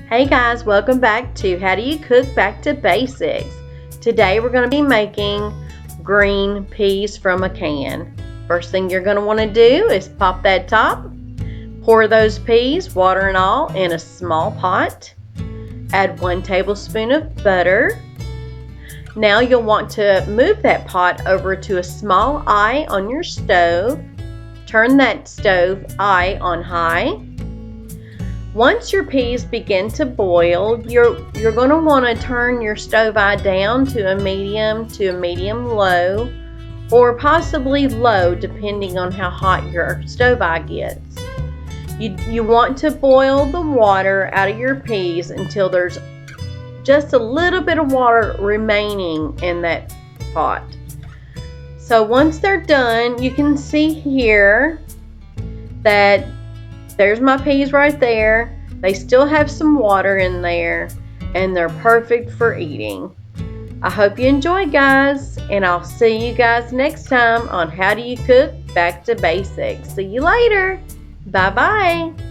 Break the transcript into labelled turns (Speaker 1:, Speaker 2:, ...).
Speaker 1: Hey guys, welcome back to How Do You Cook Back to Basics. Today we're going to be making green peas from a can. First thing you're going to want to do is pop that top, pour those peas, water and all, in a small pot. Add 1 tablespoon of butter. Now you'll want to move that pot over to a small eye on your stove. Turn that stove eye on high. Once your peas begin to boil, you're going to want to turn your stove eye down to a medium low, or possibly low depending on how hot your stove eye gets. You want to boil the water out of your peas until there's just a little bit of water remaining in that pot. So once they're done, you can see here that there's my peas right there. They still have some water in there and they're perfect for eating. I hope you enjoyed, guys, and I'll see you guys next time on How Do You Cook Back to Basics. See you later. Bye-bye.